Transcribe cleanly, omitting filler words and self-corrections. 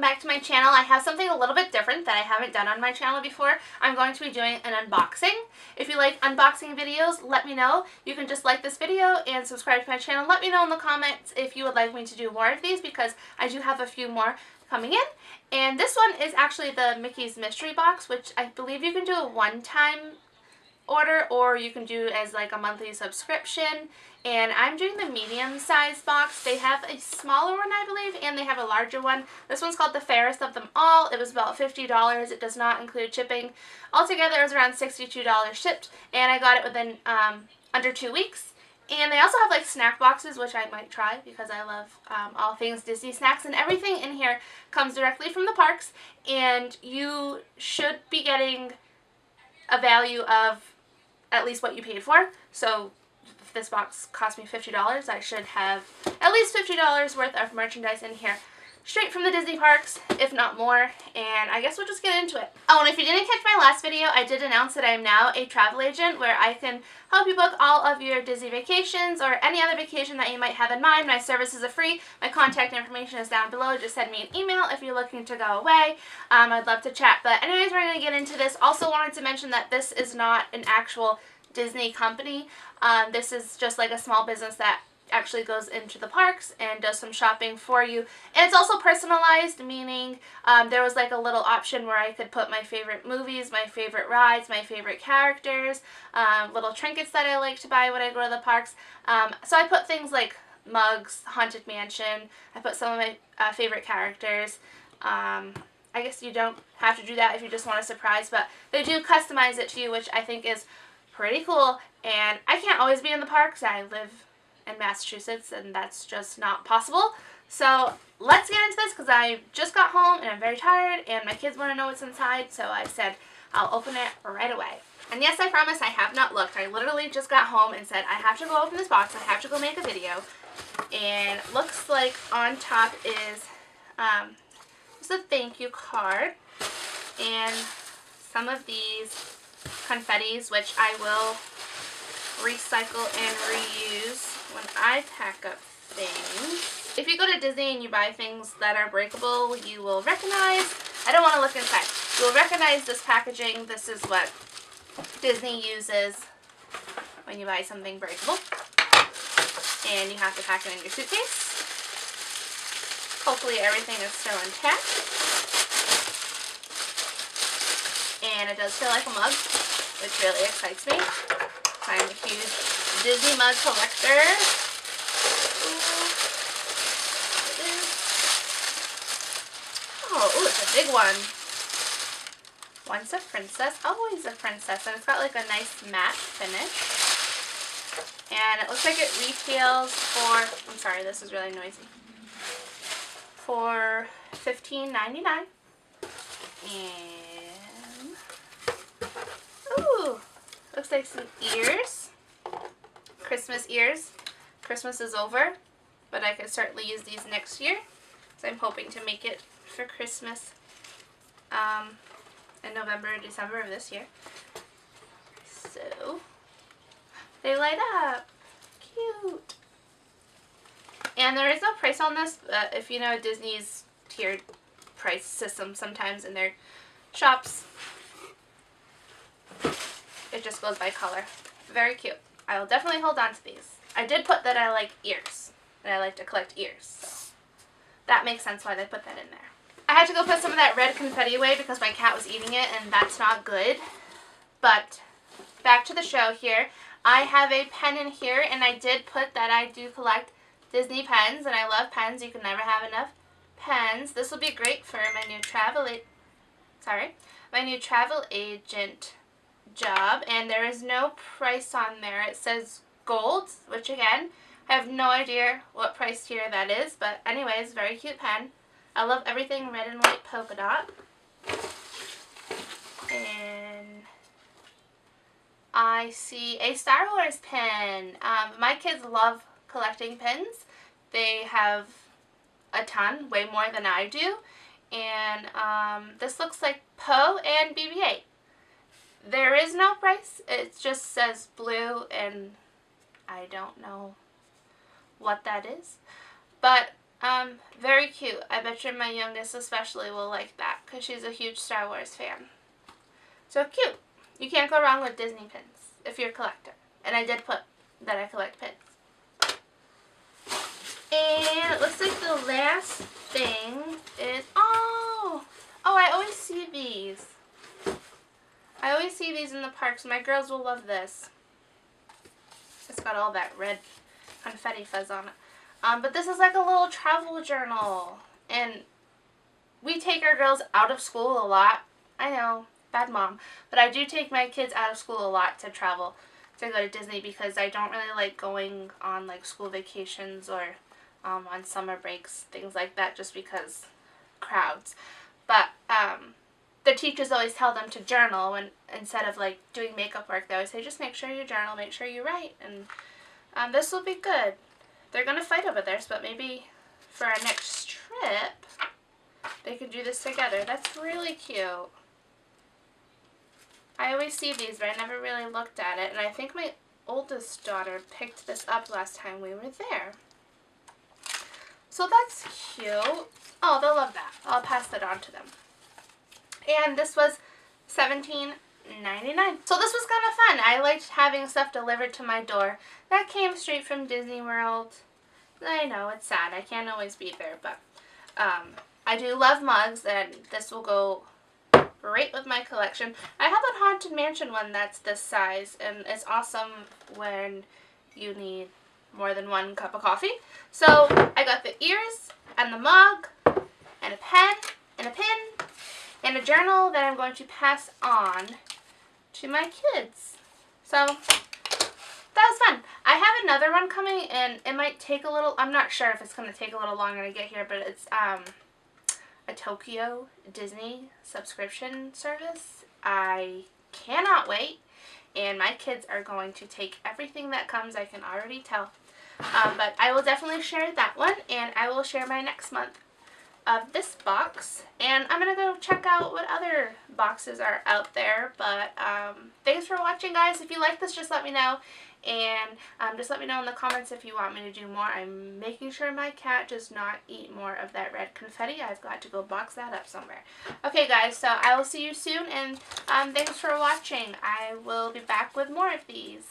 back to my channel. I have something a little bit different that I haven't done on my channel before. I'm going to be doing an unboxing. If you like unboxing videos, let me know. You can just like this video and subscribe to my channel. Let me know in the comments if you would like me to do more of these, because I do have a few more coming in. And this one is actually the Mickey's Mystery Box, which I believe you can do a one-time order or you can do as like a monthly subscription. And I'm doing the medium size box. They have a smaller one, I believe, and they have a larger one. This one's called the fairest of them all. It was about $50. It does not include shipping. Altogether, it was around $62 shipped, and I got it within under 2 weeks. And they also have like snack boxes, which I might try because I love all things Disney snacks, and everything in here comes directly from the parks, and you should be getting a value of at least what you paid for. So if this box cost me $50, I should have at least $50 worth of merchandise in here straight from the Disney parks, if not more, and I guess we'll just get into it. Oh, and if you didn't catch my last video, I did announce that I am now a travel agent where I can help you book all of your Disney vacations or any other vacation that you might have in mind. My services are free. My contact information is down below. Just send me an email if you're looking to go away. I'd love to chat. But anyways, we're going to get into this. Also wanted to mention that this is not an actual Disney company. This is just like a small business that actually goes into the parks and does some shopping for you, and it's also personalized, meaning there was like a little option where I could put my favorite movies, my favorite rides, my favorite characters, little trinkets that I like to buy when I go to the parks. So I put things like mugs, Haunted Mansion. I put some of my favorite characters. I guess you don't have to do that if you just want a surprise, but they do customize it to you, which I think is pretty cool. And I can't always be in the parks. I live in Massachusetts, and that's just not possible. So let's get into this, because I just got home and I'm very tired and my kids want to know what's inside, so I said I'll open it right away. And yes, I promise I have not looked. I literally just got home and said I have to go open this box, I have to go make a video. And looks like on top is just a thank you card and some of these confettis, which I will recycle and reuse when I pack up things. If you go to Disney and you buy things that are breakable, you will recognize, I don't want to look inside, you will recognize this packaging. This is what Disney uses when you buy something breakable, and you have to pack it in your suitcase. Hopefully everything is still intact, and it does feel like a mug, which really excites me. I'm a huge Disney mug collector. Oh, it's a big one. Once a princess, always a princess. And it's got like a nice matte finish. And it looks like it retails for, I'm sorry, this is really noisy, for $15.99. And, ooh, looks like some ears. Christmas ears. Christmas is over, but I could certainly use these next year. So I'm hoping to make it for Christmas in November or December of this year. So they light up. Cute. And there is no price on this, but if you know Disney's tiered price system sometimes in their shops, it just goes by color. Very cute. I will definitely hold on to these. I did put that I like ears, and I like to collect ears, so that makes sense why they put that in there. I had to go put some of that red confetti away because my cat was eating it, and that's not good. But back to the show here. I have a pen in here, and I did put that I do collect Disney pens, and I love pens. You can never have enough pens. This will be great for my new travel agent job, and there is no price on there. It says gold, which again, I have no idea what price tier that is, but anyways, very cute pen. I love everything red and white polka dot. And I see a Star Wars pin. My kids love collecting pins. They have a ton, way more than I do. And this looks like Poe and BB-8. There is no price. It just says blue, and I don't know what that is. But Very cute. I bet you my youngest especially will like that because she's a huge Star Wars fan. So cute. You can't go wrong with Disney pins if you're a collector. And I did put that I collect pins. And it looks like the last thing is, oh, I always see these. I always see these in the parks. My girls will love this. It's got all that red confetti fuzz on it. But this is like a little travel journal. And we take our girls out of school a lot. I know, bad mom. But I do take my kids out of school a lot to travel, to go to Disney, because I don't really like going on like school vacations or on summer breaks, things like that, just because crowds. But the teachers always tell them to journal when, instead of like doing makeup work. They always say, just make sure you journal, make sure you write. And this will be good. They're going to fight over theirs, but maybe for our next trip, they could do this together. That's really cute. I always see these, but I never really looked at it. And I think my oldest daughter picked this up last time we were there. So that's cute. Oh, they'll love that. I'll pass that on to them. And this was $17.99. So this was kind of fun. I liked having stuff delivered to my door. That came straight from Disney World. I know, it's sad. I can't always be there, but I do love mugs, and this will go great with my collection. I have a Haunted Mansion one that's this size, and it's awesome when you need more than one cup of coffee. So I got the ears and the mug and a pen and a pin and a journal that I'm going to pass on to my kids. So that was fun. I have another one coming, and it might take a little, I'm not sure if it's going to take a little longer to get here, but it's a Tokyo Disney subscription service. I cannot wait, and my kids are going to take everything that comes, I can already tell. But I will definitely share that one, and I will share my next month of this box. And I'm going to go check out what other boxes are out there. But thanks for watching, guys. If you like this, just let me know. And just let me know in the comments if you want me to do more. I'm making sure my cat does not eat more of that red confetti. I've got to go box that up somewhere. Okay, guys, so I will see you soon. And thanks for watching. I will be back with more of these.